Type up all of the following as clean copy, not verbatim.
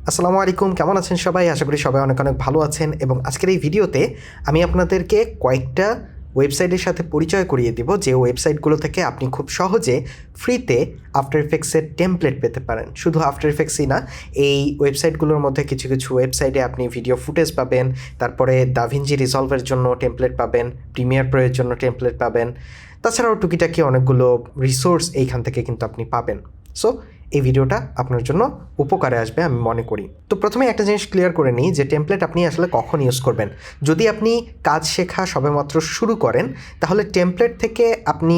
আসসালামু আলাইকুম, কেমন আছেন সবাই? আশা করি সবাই অনেক অনেক ভালো আছেন। এবং আজকের এই ভিডিওতে আমি আপনাদেরকে কয়েকটা ওয়েবসাইটের সাথে পরিচয় করিয়ে দিব, যে ওয়েবসাইটগুলো থেকে আপনি খুব সহজে ফ্রিতে আফটার ইফেক্টসের টেমপ্লেট পেতে পারেন। শুধু আফটার ইফেক্টসই না, এই ওয়েবসাইটগুলোর মধ্যে কিছু কিছু ওয়েবসাইটে আপনি ভিডিও ফুটেজ পাবেন, তারপরে দাভিঞ্চি রিজলভের জন্য টেমপ্লেট পাবেন, প্রিমিয়ার প্রোয়ের জন্য টেমপ্লেট পাবেন, তাছাড়াও টুকিটাকি অনেকগুলো রিসোর্স এইখান থেকে কিন্তু আপনি পাবেন। সো এই ভিডিওটা আপনার জন্য উপকারে আসবে আমি মনে করি। তো প্রথমে একটা জিনিস ক্লিয়ার করে নিই যে টেমপ্লেট আপনি আসলে কখন ইউজ করবেন। যদি আপনি কাজ শেখা সবেমাত্র শুরু করেন, তাহলে টেমপ্লেট থেকে আপনি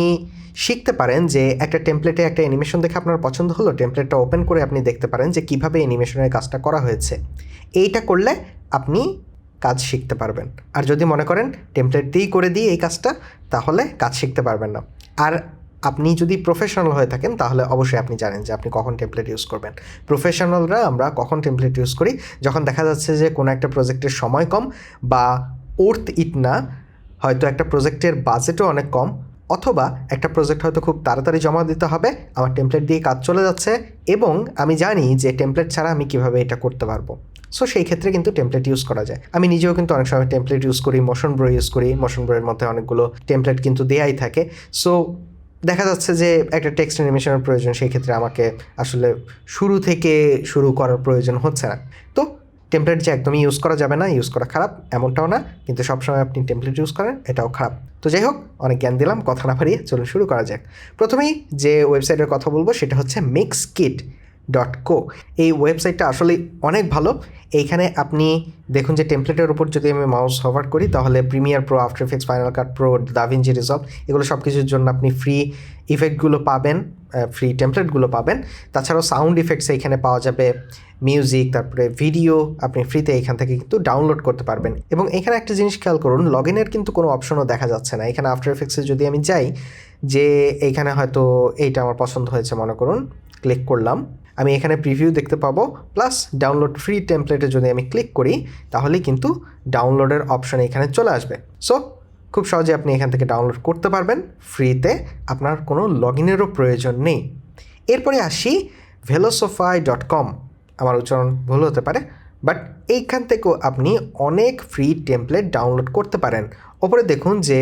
শিখতে পারেন যে একটা টেমপ্লেটে একটা অ্যানিমেশন দেখে আপনার পছন্দ হলো, টেমপ্লেটটা ওপেন করে আপনি দেখতে পারেন যে কীভাবে অ্যানিমেশনের কাজটা করা হয়েছে। এইটা করলে আপনি কাজ শিখতে পারবেন। আর যদি মনে করেন টেমপ্লেট দিয়েই করে দিই এই কাজটা, তাহলে কাজ শিখতে পারবেন না। আর আপনি যদি প্রফেশনাল হয়ে থাকেন, তাহলে অবশ্যই আপনি জানেন যে আপনি কখন টেমপ্লেট ইউজ করবেন। প্রফেশনালরা আমরা কখন টেমপ্লেট ইউজ করি? যখন দেখা যাচ্ছে যে কোনো একটা প্রজেক্টের সময় কম, বা ওর্থ ইট না, হয়তো একটা প্রজেক্টের বাজেটও অনেক কম, অথবা একটা প্রজেক্ট হয়তো খুব তাড়াতাড়ি জমা দিতে হবে, আমার টেমপ্লেট দিয়ে কাজ চলে যাচ্ছে এবং আমি জানি যে টেমপ্লেট ছাড়া আমি কীভাবে এটা করতে পারবো। সো সেই ক্ষেত্রে কিন্তু টেমপ্লেট ইউজ করা যায়। আমি নিজেও কিন্তু অনেক সময় টেমপ্লেট ইউজ করি, মোশন ব্রো ইউজ করি। মোশন ব্রোয়ের মধ্যে অনেকগুলো টেমপ্লেট কিন্তু দেয়াই থাকে। সো দেখা যাচ্ছে যে একটা টেক্সট অ্যানিমেশনের প্রয়োজন, সেই ক্ষেত্রে আমাকে আসলে শুরু থেকে শুরু করার প্রয়োজন হচ্ছে না। তো টেমপ্লেট যে একদমই ইউজ করা যাবে না, ইউজ করা খারাপ এমনটাও না, কিন্তু সবসময় আপনি টেমপ্লেট ইউজ করেন এটাও খারাপ। তো যাই হোক, অনেক জ্ঞান দিলাম, কথা না বাড়িয়ে চলুন শুরু করা যাক। প্রথমেই যে ওয়েবসাইটের কথা বলবো সেটা হচ্ছে mixkit.co। এই ওয়েবসাইটটা আসলে অনেক ভালো। এইখানে আপনি দেখুন যে টেমপ্লেটের উপর যদি আমি মাউস হভার করি, তাহলে Premiere Pro, After Effects, Final Cut Pro, DaVinci Resolve, এগুলো সব কিছুর জন্য আপনি ফ্রি ইফেক্টগুলো পাবেন, ফ্রি টেমপ্লেটগুলো পাবেন। তাছাড়াও সাউন্ড ইফেক্টস এইখানে পাওয়া যাবে, মিউজিক, তারপরে ভিডিও আপনি ফ্রিতে এখান থেকে কিন্তু ডাউনলোড করতে পারবেন। এবং এখানে একটা জিনিস খেয়াল করুন, লগ ইনের কিন্তু কোনো অপশনও দেখা যাচ্ছে না। এখানে আফটার ইফেক্টসে যদি আমি যাই, যে এইখানে হয়তো এইটা আমার পছন্দ হয়েছে, মনে করুন ক্লিক করলাম, আমি এখানে প্রিভিউ দেখতে পাবো, প্লাস ডাউনলোড ফ্রি টেমপ্লেটে যদি আমি ক্লিক করি, তাহলেই কিন্তু ডাউনলোডের অপশান এখানে চলে আসবে। সো খুব সহজে আপনি এখান থেকে ডাউনলোড করতে পারবেন ফ্রিতে, আপনার কোনো লগ ইনেরও প্রয়োজন নেই। এরপরে আসি velocify.com। আমার উচ্চারণ ভুল হতে পারে, বাট এইখান থেকেও আপনি অনেক ফ্রি টেমপ্লেট ডাউনলোড করতে পারেন। ওপরে দেখুন যে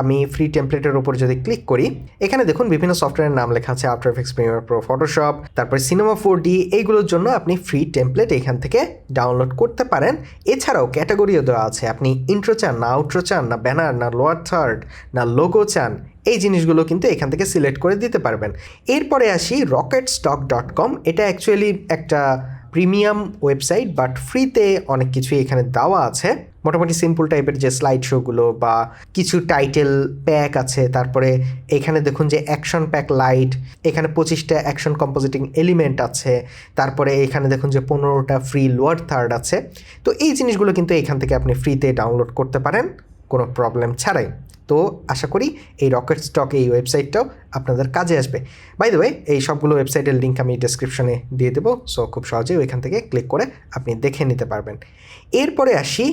আমি ফ্রি টেমপ্লেটের ওপর যদি ক্লিক করি, এখানে দেখুন বিভিন্ন সফটওয়্যারের নাম লেখা আছে, after effects, Premiere Pro, Photoshop, তারপরে সিনেমা 4D, এইগুলোর জন্য আপনি ফ্রি টেমপ্লেট এখান থেকে ডাউনলোড করতে পারেন। এছাড়াও ক্যাটাগরিও দেওয়া আছে, আপনি ইন্ট্রো চান না আউট্রো চান, না ব্যানার, না লোয়ার থার্ড, না লোগো চান, এই জিনিসগুলো কিন্তু এখান থেকে সিলেক্ট করে দিতে পারবেন। এরপরে আসি rocketstock.com। এটা অ্যাকচুয়ালি একটা প্রিমিয়াম ওয়েবসাইট, বাট ফ্রিতে অনেক কিছুই এখানে দেওয়া আছে। মোটামুটি সিম্পল টাইপের যে স্লাইড শোগুলো বা কিছু টাইটেল প্যাক আছে, তারপরে এখানে দেখুন যে অ্যাকশন প্যাক লাইট, এখানে 25টা অ্যাকশন কম্পোজিটিং এলিমেন্ট আছে, তারপরে এখানে দেখুন যে 15টা ফ্রি লোয়ার থার্ড আছে। তো এই জিনিসগুলো কিন্তু এখান থেকে আপনি ফ্রিতে ডাউনলোড করতে পারেন কোনো প্রবলেম ছাড়াই। তো আশা করি এই রকেট স্টক, এই ওয়েবসাইটটাও আপনাদের কাজে আসবে। বাই দ্য ওয়ে, এই সবগুলো ওয়েবসাইটের লিঙ্ক আমি ডেসক্রিপশনে দিয়ে দেবো, সো খুব সহজেই ওইখান থেকে ক্লিক করে আপনি দেখে নিতে পারবেন। এরপরে আসি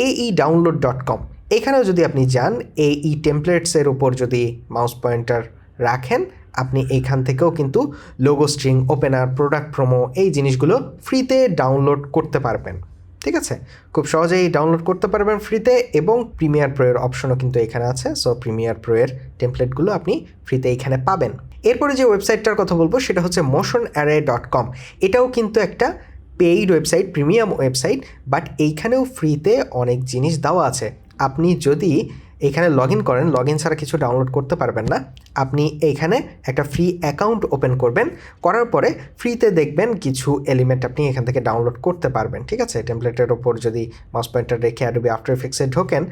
aedownload.com। এখানেও যদি আপনি যান, এই টেমপ্লেটসের উপর যদি মাউস পয়েন্টার রাখেন, আপনি এইখান থেকেও কিন্তু logo string, opener, product promo, এই জিনিসগুলো ফ্রিতে ডাউনলোড করতে পারবেন। ঠিক আছে, খুব সহজেই ডাউনলোড করতে পারবেন ফ্রিতে। এবং প্রিমিয়ার প্রোয়ের অপশনও কিন্তু এখানে আছে, সো প্রিমিয়ার প্রোয়ের টেমপ্লেটগুলো আপনি ফ্রিতে এখানে পাবেন। এরপরে যে ওয়েবসাইটটার কথা বলবো সেটা হচ্ছে motionarray.com। এটাও কিন্তু একটা paid website, premium website, but এইখানেও ফ্রিতে অনেক জিনিস দেওয়া আছে। আপনি যদি এখানে লগ ইন করেন, লগ ইন ছাড়া কিছু ডাউনলোড করতে পারবেন না। আপনি এইখানে একটা ফ্রি অ্যাকাউন্ট ওপেন করবেন, করার পরে ফ্রিতে দেখবেন কিছু এলিমেন্ট আপনি এখান থেকে ডাউনলোড করতে পারবেন। ঠিক আছে, টেমপ্লেটের ওপর যদি মাউস পয়েন্টার রেখে অ্যাডোবি আফটার ইফেক্টসে ঢোকেন,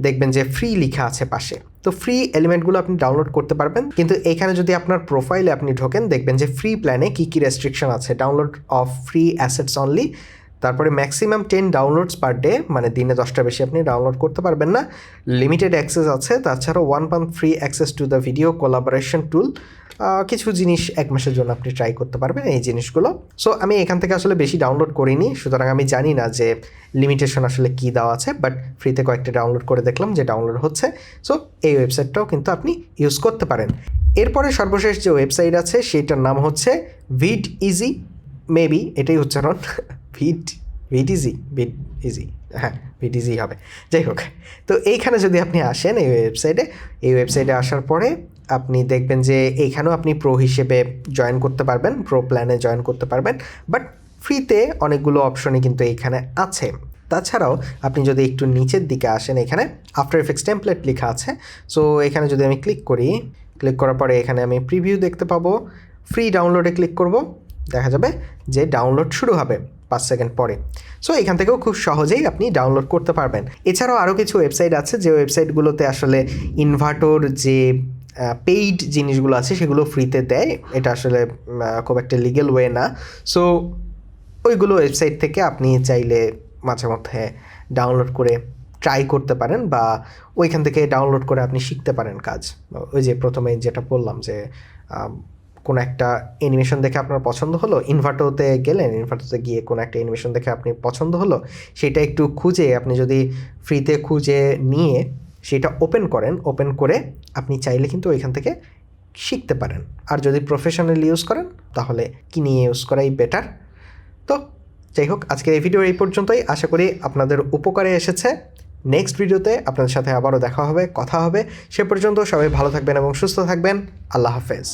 দেখবেন যে ফ্রি লেখা আছে পাশে। তো ফ্রি এলিমেন্টগুলো আপনি ডাউনলোড করতে পারবেন, কিন্তু এখানে যদি আপনার প্রোফাইলে আপনি ঢোকেন, দেখবেন যে ফ্রি প্ল্যানে কী কী রেস্ট্রিকশন আছে। Download of free assets only, তারপরে ম্যাক্সিমাম 10 ডাউনলোডস পার ডে, মানে দিনে 10টা বেশি আপনি ডাউনলোড করতে পারবেন না। লিমিটেড অ্যাক্সেস আছে, তাছাড়াও 1 month free access to the video collaboration tool. কিছু জিনিস 1 মাসের জন্য আপনি ট্রাই করতে পারবেন এই জিনিসগুলো। সো আমি এখান থেকে আসলে বেশি ডাউনলোড করিনি, সুতরাং আমি জানি না যে লিমিটেশন আসলে কী দেওয়া আছে, বাট ফ্রিতে কয়েকটা ডাউনলোড করে দেখলাম যে ডাউনলোড হচ্ছে। সো এই ওয়েবসাইটটাও কিন্তু আপনি ইউজ করতে পারেন। এরপরে সর্বশেষ যে ওয়েবসাইট আছে সেটার নাম হচ্ছে ভিড ইজি, মেবি এটাই উচ্চারণ, ভিডিজি হ্যাঁ ভিডিজি হবে, যাই হোক। তো এইখানে যদি আপনি আসেন এই ওয়েবসাইটে আসার পরে আপনি দেখবেন যে এইখানেও আপনি প্রো হিসেবে জয়েন করতে পারবেন, প্রো প্ল্যানে জয়েন করতে পারবেন, বাট ফ্রিতে অনেকগুলো অপশনই কিন্তু এইখানে আছে। তাছাড়াও আপনি যদি একটু নিচের দিকে আসেন, এখানে আফটার এফেক্টস টেমপ্লেট লেখা আছে। সো এখানে যদি আমি ক্লিক করার পরে এখানে আমি প্রিভিউ দেখতে পাবো। ফ্রি ডাউনলোডে ক্লিক করব, দেখা যাবে যে ডাউনলোড শুরু হবে 5 সেকেন্ড পরে। সো এখান থেকেও খুব সহজেই আপনি ডাউনলোড করতে পারবেন। এছাড়াও আরও কিছু ওয়েবসাইট আছে যে ওয়েবসাইটগুলোতে আসলে ইনভার্টর যে পেইড জিনিসগুলো আছে সেগুলো ফ্রিতে দেয়, এটা আসলে খুব একটা লিগ্যাল ওয়ে না। সো ওইগুলো ওয়েবসাইট থেকে আপনি চাইলে মাঝে মধ্যে ডাউনলোড করে ট্রাই করতে পারেন, বা ওইখান থেকে ডাউনলোড করে আপনি শিখতে পারেন কাজ। ওই যে প্রথমে যেটা বললাম যে কোনো একটা অ্যানিমেশন দেখে আপনার পছন্দ হলো, ইনভার্টোতে গিয়ে কোনো একটা অ্যানিমেশন দেখে আপনি পছন্দ হলো, সেটা একটু খুঁজে আপনি যদি ফ্রিতে খুঁজে নিয়ে সেটা ওপেন করে আপনি চাইলে কিন্তু ওইখান থেকে শিখতে পারেন। আর যদি প্রফেশনাল ইউজ করেন তাহলে কিনে ইউজ করাই বেটার। তো যাই হোক, আজকের এই ভিডিও এই পর্যন্তই। আশা করি আপনাদের উপকারে এসেছে। নেক্সট ভিডিওতে আপনাদের সাথে আবারও কথা হবে। সে পর্যন্ত সবাই ভালো থাকবেন এবং সুস্থ থাকবেন। আল্লাহ হাফেজ।